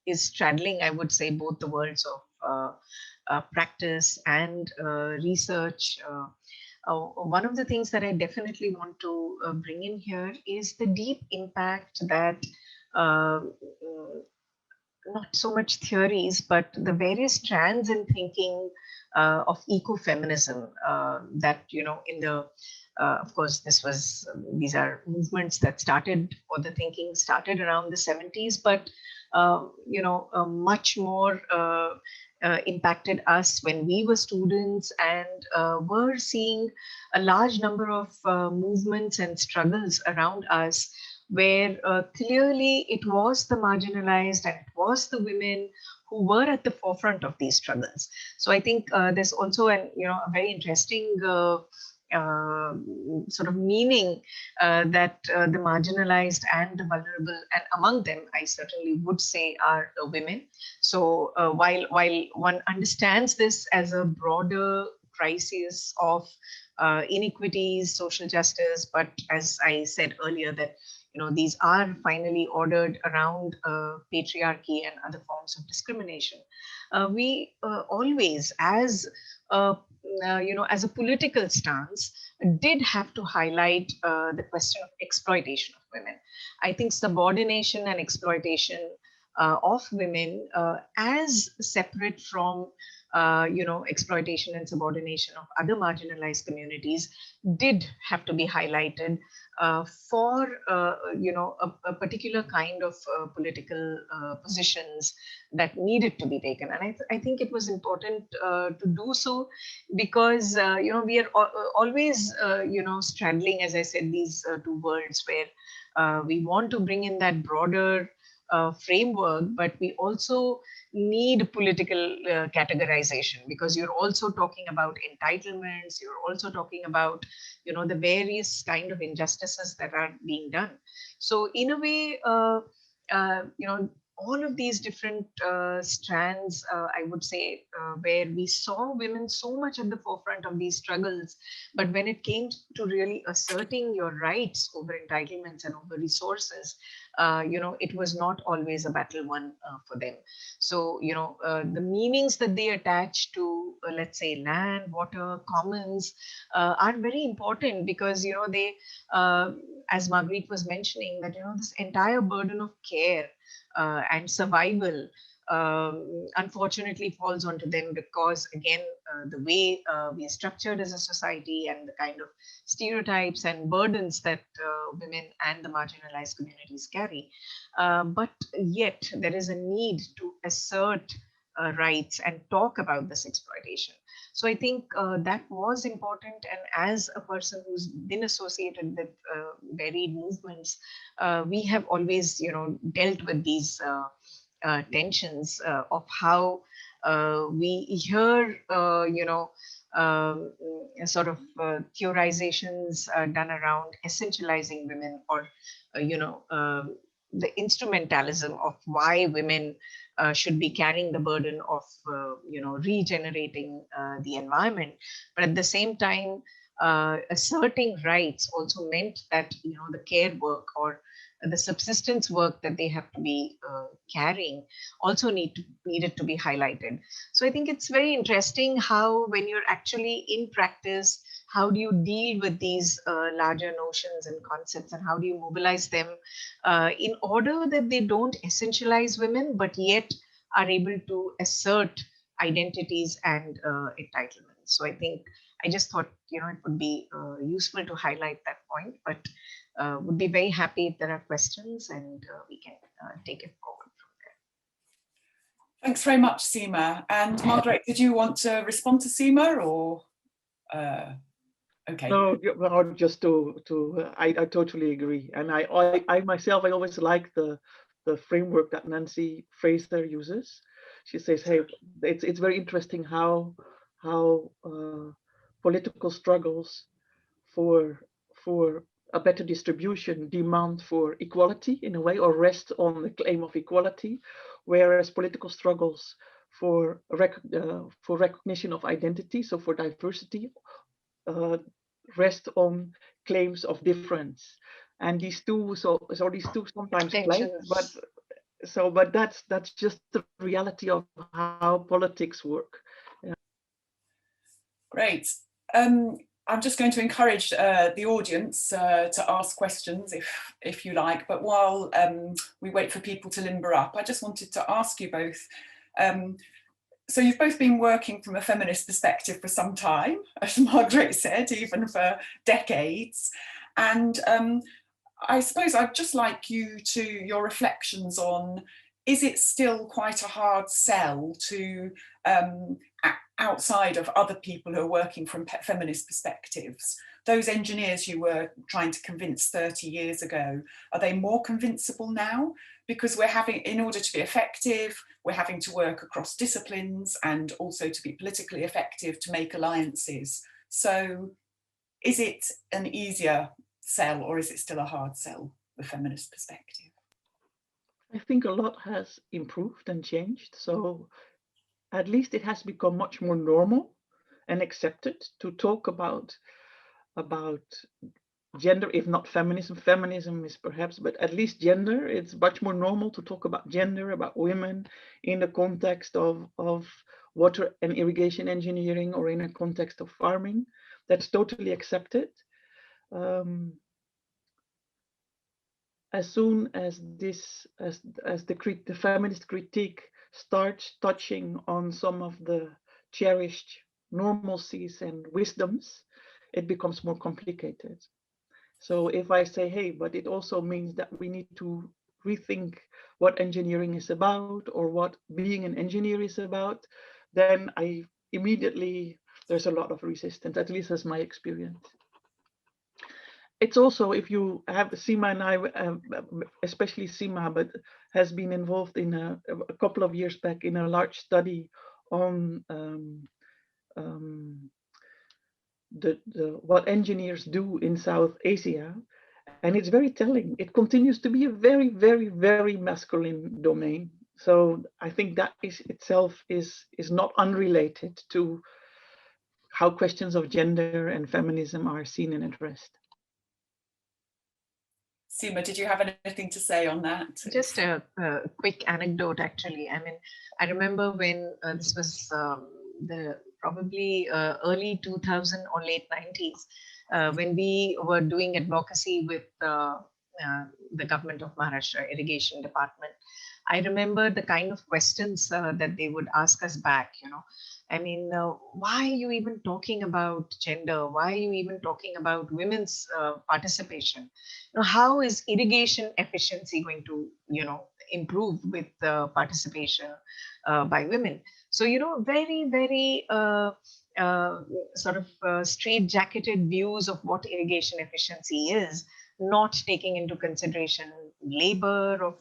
is straddling, I would say, both the worlds of practice and research. One of the things that I definitely want to bring in here is the deep impact that not so much theories, but the various strands in thinking of ecofeminism that, in the, of course, these are movements that started, or the thinking started around the 70s, but, much more impacted us when we were students and were seeing a large number of movements and struggles around us where clearly it was the marginalized and it was the women who were at the forefront of these struggles. So I think there's also a very interesting sort of meaning that the marginalized and the vulnerable, and among them, I certainly would say, are women. So while one understands this as a broader crisis of inequities, social justice, but as I said earlier, that these are finally ordered around patriarchy and other forms of discrimination. We always, as as a political stance, did have to highlight the question of exploitation of women. I think subordination and exploitation of women as separate from exploitation and subordination of other marginalized communities did have to be highlighted for a particular kind of political positions that needed to be taken. And I think it was important to do so because we are always straddling, as I said, these two worlds where we want to bring in that broader framework, but we also need political categorization, because you're also talking about entitlements, you're also talking about the various kind of injustices that are being done. So in a way, all of these different strands, I would say, where we saw women so much at the forefront of these struggles, but when it came to really asserting your rights over entitlements and over resources, it was not always a battle won for them. So, the meanings that they attach to, let's say, land, water, commons are very important because, they, as Margreet was mentioning, that, this entire burden of care and survival unfortunately falls onto them because, again, the way we are structured as a society and the kind of stereotypes and burdens that women and the marginalized communities carry. But yet there is a need to assert rights and talk about this exploitation. So I think that was important. And as a person who's been associated with varied movements, we have always, dealt with these tensions of how we hear, sort of theorizations done around essentializing women, or, the instrumentalism of why women should be carrying the burden of, regenerating the environment. But at the same time, asserting rights also meant that, the care work or the subsistence work that they have to be carrying also needed to be highlighted. So I think it's very interesting how, when you're actually in practice, how do you deal with these larger notions and concepts, and how do you mobilize them in order that they don't essentialize women, but yet are able to assert identities and entitlements. So I think I just thought, it would be useful to highlight that point, but would be very happy if there are questions, and we can take it forward from there. Thanks very much, Seema. And Margreet, did you want to respond to Seema, or? Okay. No, well, just I totally agree. And I myself, I always like the framework that Nancy Fraser uses. She says, hey, it's very interesting how political struggles for a better distribution demand for equality in a way, or rest on the claim of equality, whereas political struggles for recognition of identity, so for diversity, rest on claims of difference. And these two, so these two sometimes clash, but that's just the reality of how politics work. Yeah. Great. I'm just going to encourage the audience to ask questions if you like, but while we wait for people to limber up, I just wanted to ask you both. So you've both been working from a feminist perspective for some time, as Margreet said, even for decades. And I suppose I'd just like your reflections on, is it still quite a hard sell to outside of other people who are working from feminist perspectives? Those engineers you were trying to convince 30 years ago, are they more convincible now? Because in order to be effective, we're having to work across disciplines, and also to be politically effective, to make alliances. So is it an easier sell, or is it still a hard sell, the feminist perspective? I think a lot has improved and changed. So at least it has become much more normal and accepted to talk about gender, if not feminism. Feminism is perhaps, but at least gender. It's much more normal to talk about gender, about women, in the context of water and irrigation engineering, or in a context of farming. That's totally accepted. As soon as the feminist critique starts touching on some of the cherished normalcies and wisdoms, it becomes more complicated. So if I say, hey, but it also means that we need to rethink what engineering is about, or what being an engineer is about, then there's a lot of resistance, at least that's my experience. It's also, if you have Seema and I, especially Seema, but has been involved in a couple of years back in a large study on what engineers do in South Asia, and it's very telling. It continues to be a very, very, very masculine domain. So I think that itself is not unrelated to how questions of gender and feminism are seen and addressed. Seema, did you have anything to say on that? Just a quick anecdote, actually. I mean, I remember when this was probably early 2000 or late 90s, when we were doing advocacy with the government of Maharashtra Irrigation Department. I remember the kind of questions that they would ask us back, I mean, why are you even talking about gender? Why are you even talking about women's participation? How is irrigation efficiency going to, improved with participation by women. So, very, very sort of straight-jacketed views of what irrigation efficiency is, not taking into consideration labor of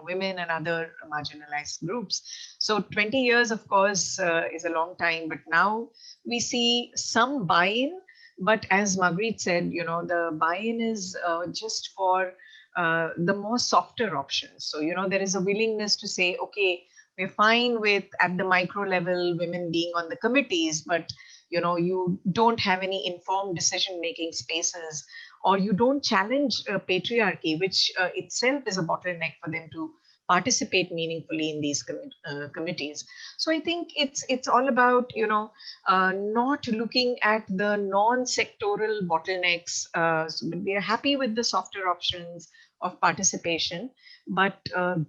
women and other marginalized groups. So 20 years, of course, is a long time, but now we see some buy-in. But as Margreet said, the buy-in is just for the more softer options. So, there is a willingness to say, okay, we're fine with at the micro level women being on the committees, but you don't have any informed decision-making spaces, or you don't challenge patriarchy, which itself is a bottleneck for them to participate meaningfully in these committees. So I think it's all about not looking at the non-sectoral bottlenecks. So we are happy with the softer options of participation, but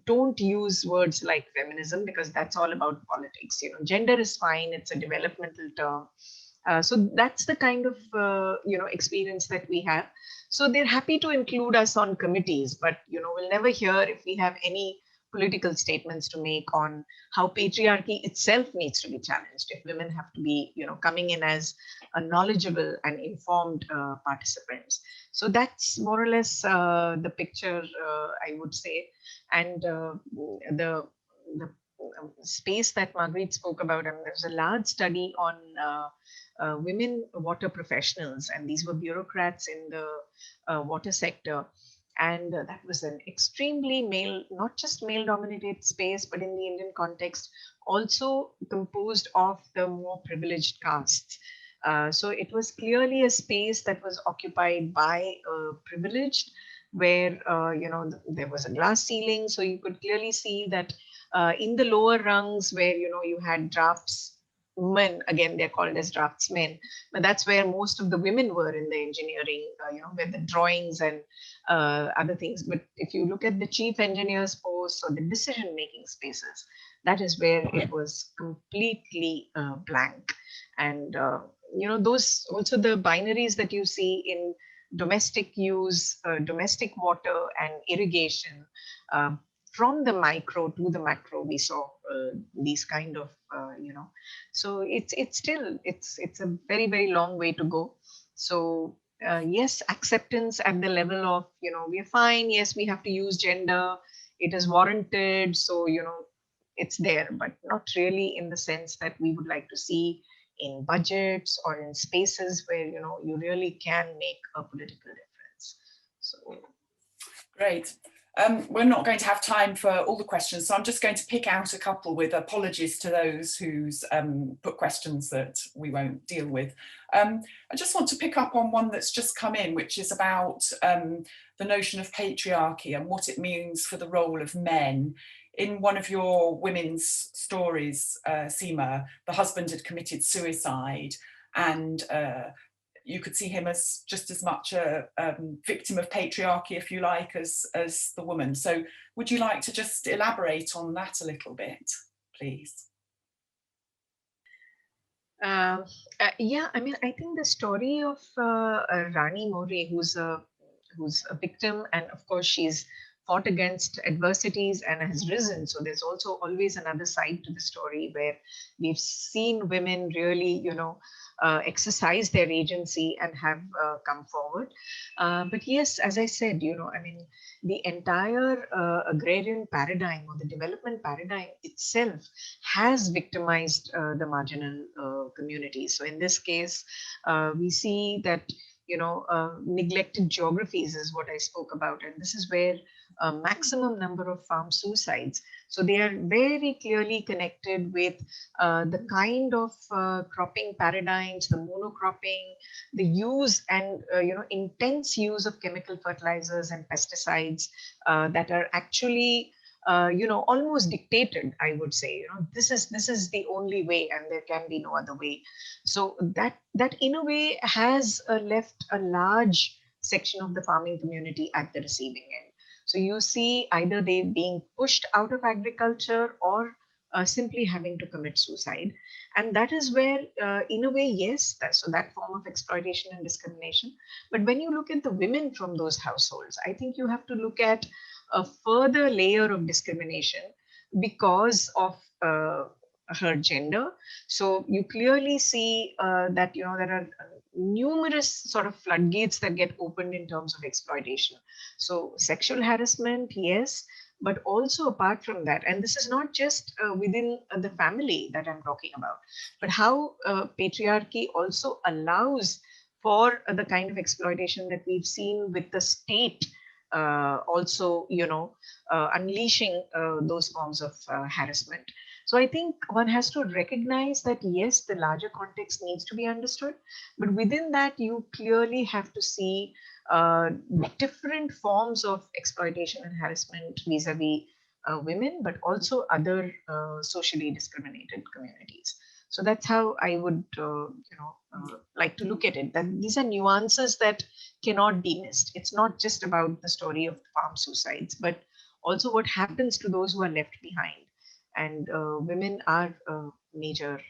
don't use words like feminism, because that's all about politics. Gender is fine; it's a developmental term. So that's the kind of experience that we have. So they're happy to include us on committees, but we'll never hear if we have any political statements to make on how patriarchy itself needs to be challenged. If women have to be coming in as a knowledgeable and informed participants. So that's more or less the picture, I would say. And the space that Margreet spoke about, there's a large study on women water professionals, and these were bureaucrats in the water sector. And that was an extremely male, not just male dominated space, but in the Indian context, also composed of the more privileged castes. So it was clearly a space that was occupied by privileged, where there was a glass ceiling. So you could clearly see that in the lower rungs, where you had draftsmen, again they're called as draftsmen, but that's where most of the women were in the engineering, with the drawings and other things. But if you look at the chief engineer's posts or the decision-making spaces, that is where it was completely blank. And those also the binaries that you see in domestic use, domestic water and irrigation, from the micro to the macro, we saw these kind of so it's still it's a very, very long way to go. So yes, acceptance at the level of we're fine, yes, we have to use gender, it is warranted, so it's there, but not really in the sense that we would like to see in budgets or in spaces where you really can make a political difference. So great. We're not going to have time for all the questions, so I'm just going to pick out a couple, with apologies to those who's put questions that we won't deal with. I just want to pick up on one that's just come in, which is about the notion of patriarchy and what it means for the role of men. In one of your women's stories, Seema, the husband had committed suicide, and you could see him as just as much a victim of patriarchy, if you like, as the woman. So would you like to just elaborate on that a little bit, please? Yeah, I mean, I think the story of Rani More, who's a victim, and of course she's fought against adversities and has risen. So there's also always another side to the story where we've seen women really, exercise their agency and have come forward. But yes, as I said, I mean, the entire agrarian paradigm or the development paradigm itself has victimized the marginal communities. So in this case, we see that neglected geographies is what I spoke about, and this is where a maximum number of farm suicides. So they are very clearly connected with the kind of cropping paradigms, the monocropping, the use and intense use of chemical fertilizers and pesticides that are actually almost dictated, I would say. This is the only way, and there can be no other way. So that in a way has left a large section of the farming community at the receiving end. So you see either they being pushed out of agriculture or simply having to commit suicide. And that is where, in a way, yes, so that form of exploitation and discrimination. But when you look at the women from those households, I think you have to look at a further layer of discrimination because of her gender. So you clearly see that there are numerous sort of floodgates that get opened in terms of exploitation. So sexual harassment, yes, but also apart from that, and this is not just within the family that I'm talking about, but how patriarchy also allows for the kind of exploitation that we've seen with the state also, unleashing those forms of harassment. So I think one has to recognize that, yes, the larger context needs to be understood, but within that, you clearly have to see different forms of exploitation and harassment vis-a-vis women, but also other socially discriminated communities. So that's how I would, like to look at it. That these are nuances that cannot be missed. It's not just about the story of farm suicides, but also what happens to those who are left behind. And women are a major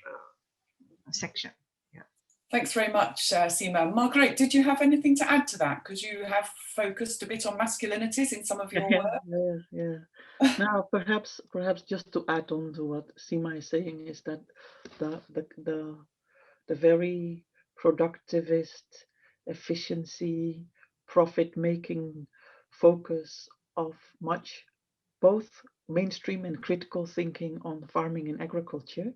section. Yeah. Thanks very much, Seema. Margreet, did you have anything to add to that? Because you have focused a bit on masculinities in some of your work. Yeah. Now, perhaps just to add on to what Seema is saying is that the very productivist, efficiency, profit-making focus of much both mainstream and critical thinking on farming and agriculture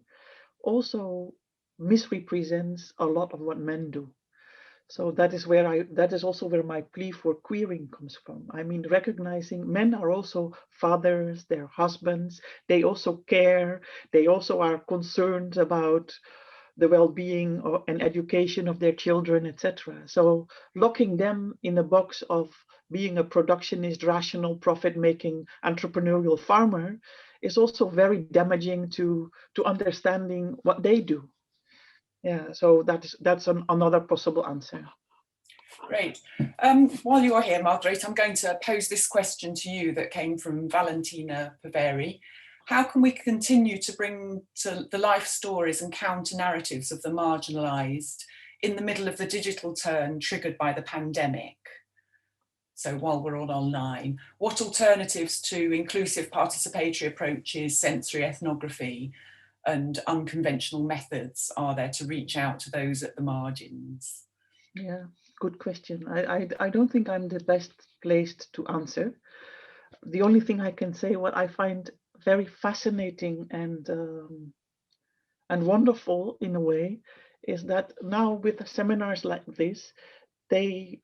also misrepresents a lot of what men do. So that is also where my plea for queering comes from. I mean, recognizing men are also fathers, they're husbands, they also care, they also are concerned about the well-being and education of their children, etc. So locking them in a box of being a productionist, rational, profit-making, entrepreneurial farmer is also very damaging to understanding what they do. Yeah, so that's another possible answer. Great. While you are here, Margreet, I'm going to pose this question to you that came from Valentina Paveri. How can we continue to bring to the life stories and counter narratives of the marginalised in the middle of the digital turn triggered by the pandemic? So while we're all online, what alternatives to inclusive participatory approaches, sensory ethnography and unconventional methods are there to reach out to those at the margins? Yeah, good question. I don't think I'm the best placed to answer. The only thing I can say, what I find very fascinating and wonderful in a way, is that now with seminars like this, they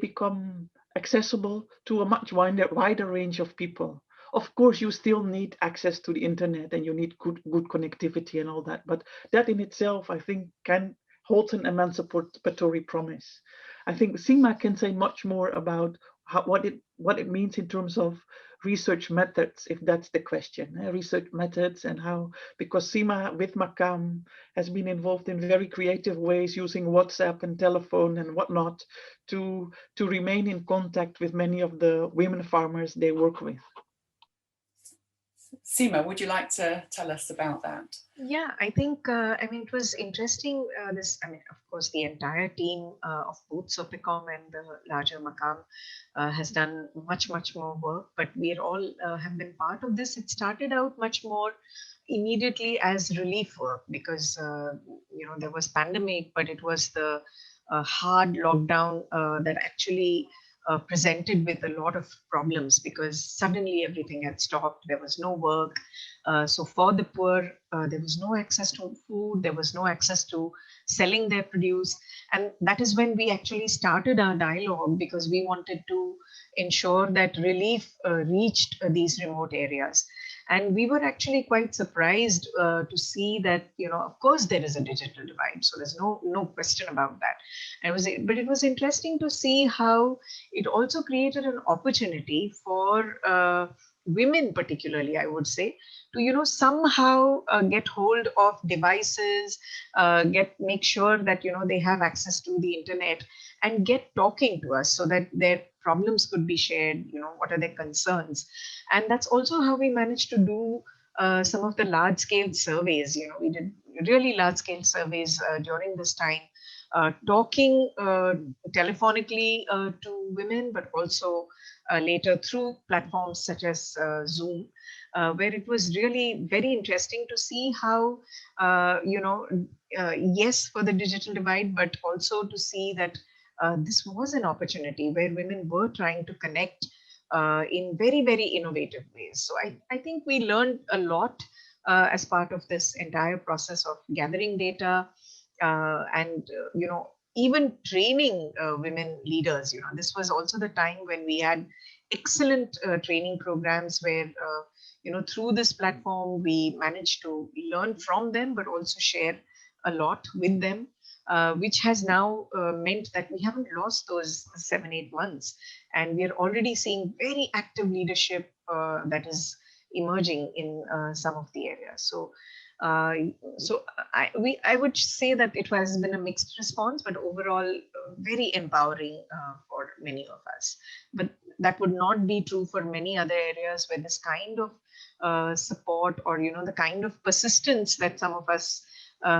become accessible to a much wider range of people. Of course, you still need access to the internet and you need good connectivity and all that, but that in itself, I think, can hold an emancipatory promise. I think Seema can say much more about what it means in terms of research methods, if that's the question, research methods and how, because Seema with Makam has been involved in very creative ways using WhatsApp and telephone and whatnot to remain in contact with many of the women farmers they work with. Seema, would you like to tell us about that? Yeah, I think, it was interesting, of course, the entire team of both SOPPECOM and the larger Makam has done much more work, but we all have been part of this. It started out much more immediately as relief work because, there was pandemic, but it was the hard lockdown that actually presented with a lot of problems because suddenly everything had stopped. There was no work. So for the poor, there was no access to food. There was no access to selling their produce. And that is when we actually started our dialogue because we wanted to ensure that relief reached these remote areas. And we were actually quite surprised to see that, of course, there is a digital divide. So there's no question about that. But it was interesting to see how it also created an opportunity for women, particularly, I would say, to somehow get hold of devices, make sure that they have access to the internet and get talking to us so that their problems could be shared. What are their concerns, and that's also how we managed to do some of the large-scale surveys. We did really large-scale surveys during this time. Talking telephonically to women, but also later through platforms such as Zoom, where it was really very interesting to see how, yes, for the digital divide, but also to see that this was an opportunity where women were trying to connect in very, very innovative ways. So I think we learned a lot as part of this entire process of gathering data and, even training women leaders. This was also the time when we had excellent training programs where, through this platform, we managed to learn from them, but also share a lot with them, which has now meant that we haven't lost those 7-8 months. And we are already seeing very active leadership that is emerging in some of the areas. So I would say that it has been a mixed response, but overall very empowering for many of us. But that would not be true for many other areas where this kind of support or the kind of persistence that some of us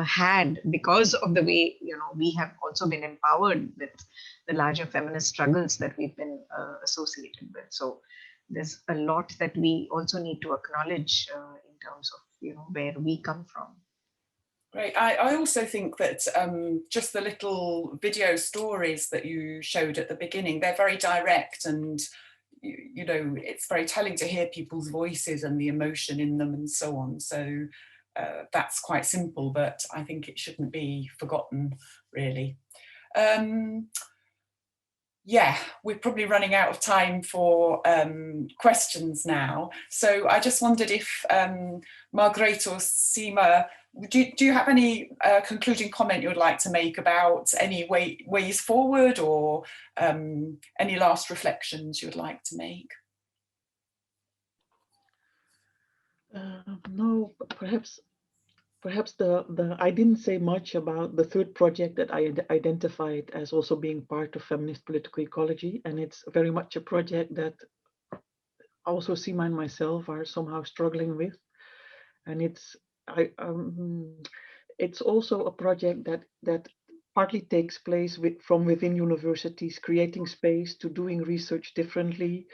had because of the way we have also been empowered with the larger feminist struggles that we've been associated with. So there's a lot that we also need to acknowledge in terms of where we come from. Great. I also think that just the little video stories that you showed at the beginning, they're very direct, and it's very telling to hear people's voices and the emotion in them and so on. So that's quite simple, but I think it shouldn't be forgotten, really. Yeah, we're probably running out of time for questions now. So I just wondered if Margreet or Seema, do you have any concluding comment you would like to make about any ways forward, or any last reflections you would like to make? No, perhaps I didn't say much about the third project that I identified as also being part of feminist political ecology, and it's very much a project that also Seema and myself are somehow struggling with, and it's also a project that partly takes place from within universities, creating space to doing research differently,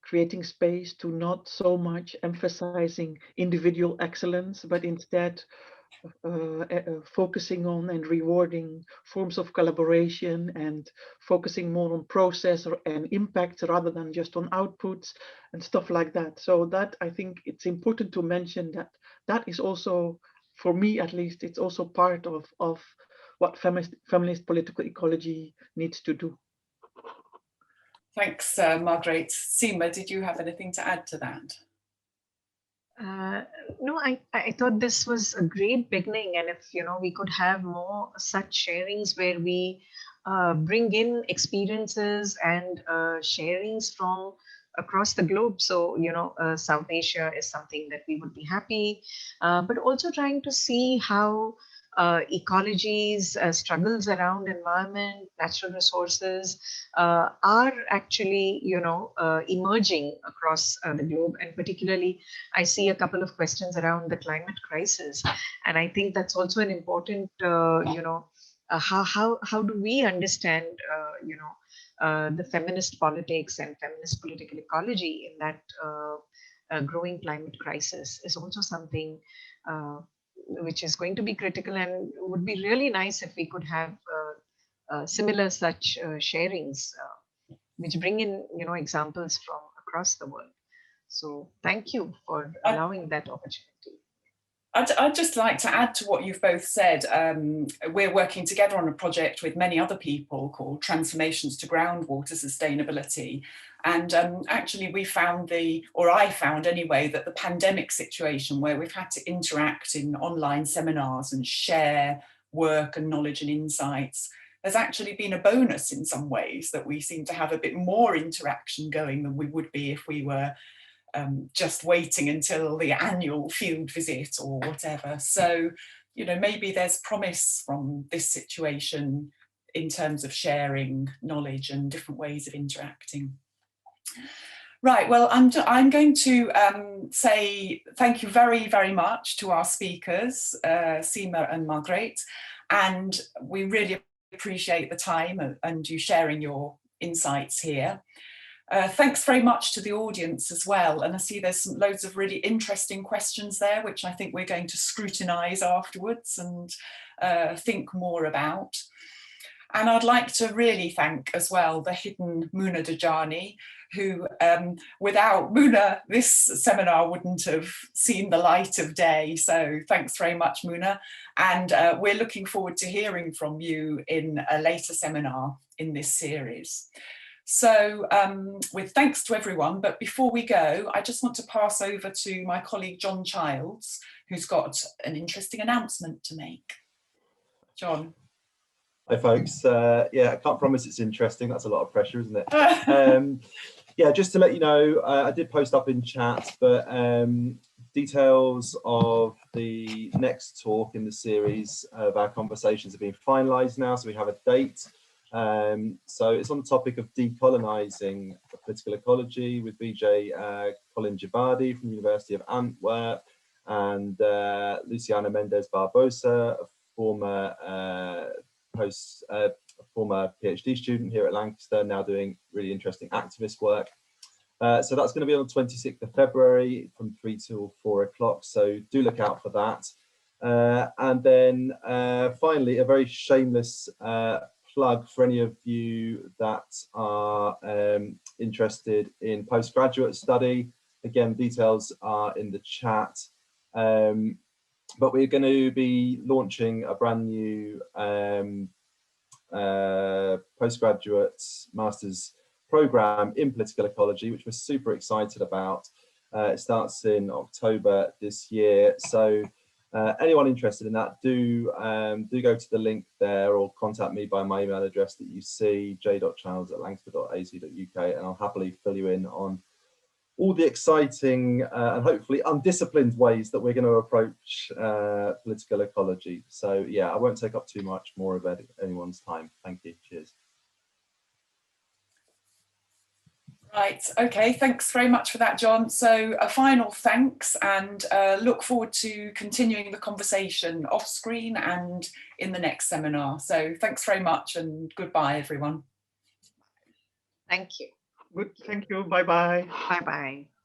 creating space to not so much emphasizing individual excellence, but instead focusing on and rewarding forms of collaboration and focusing more on process and impact rather than just on outputs and stuff like that. So that, I think it's important to mention that is also, for me at least, it's also part of what feminist political ecology needs to do. Thanks, Margreet. Seema, did you have anything to add to that? No, I thought this was a great beginning, and if we could have more such sharings where we bring in experiences and sharings from across the globe. So South Asia is something that we would be happy, but also trying to see how ecologies, struggles around environment, natural resources are actually, emerging across the globe. And particularly, I see a couple of questions around the climate crisis. And I think that's also an important, how do we understand, the feminist politics and feminist political ecology in that growing climate crisis is also something which is going to be critical, and would be really nice if we could have similar such sharings, which bring in examples from across the world. So thank you for allowing that opportunity. I'd just like to add to what you've both said. We're working together on a project with many other people called Transformations to Groundwater Sustainability. And actually I found anyway, that the pandemic situation where we've had to interact in online seminars and share work and knowledge and insights has actually been a bonus in some ways, that we seem to have a bit more interaction going than we would be if we were just waiting until the annual field visit or whatever. So, maybe there's promise from this situation in terms of sharing knowledge and different ways of interacting. Right, well, I'm going to say thank you very, very much to our speakers, Seema and Margreet, and we really appreciate the time and you sharing your insights here. Thanks very much to the audience as well. And I see there's loads of really interesting questions there, which I think we're going to scrutinise afterwards and think more about. And I'd like to really thank as well the hidden Muna Dajani, who without Muna, this seminar wouldn't have seen the light of day. So thanks very much, Muna. And we're looking forward to hearing from you in a later seminar in this series. So with thanks to everyone, but before we go, I just want to pass over to my colleague, John Childs, who's got an interesting announcement to make. John. Hi folks, yeah, I can't promise it's interesting, that's a lot of pressure, isn't it? Yeah, just to let you know, I did post up in chat, but details of the next talk in the series of our conversations have been finalised now, so we have a date. So it's on the topic of decolonising political ecology with BJ Colin Jabadi from the University of Antwerp and Luciana Mendez Barbosa, a former former PhD student here at Lancaster, now doing really interesting activist work. So that's going to be on the 26th of February from 3 till 4 o'clock. So do look out for that. And then finally, a very shameless plug for any of you that are interested in postgraduate study. Again, details are in the chat. But we're going to be launching a brand new postgraduate master's program in political ecology, which we're super excited about. It starts in October this year. So anyone interested in that, do go to the link there or contact me by my email address that you see, j.childs@lancaster.ac.uk, and I'll happily fill you in on all the exciting and hopefully undisciplined ways that we're going to approach political ecology. So yeah, I won't take up too much more of anyone's time. Thank you. Cheers. Right, okay, thanks very much for that, John. So a final thanks, and look forward to continuing the conversation off screen and in the next seminar. So thanks very much and goodbye, everyone. Thank you. Good, thank you, bye-bye. Bye-bye.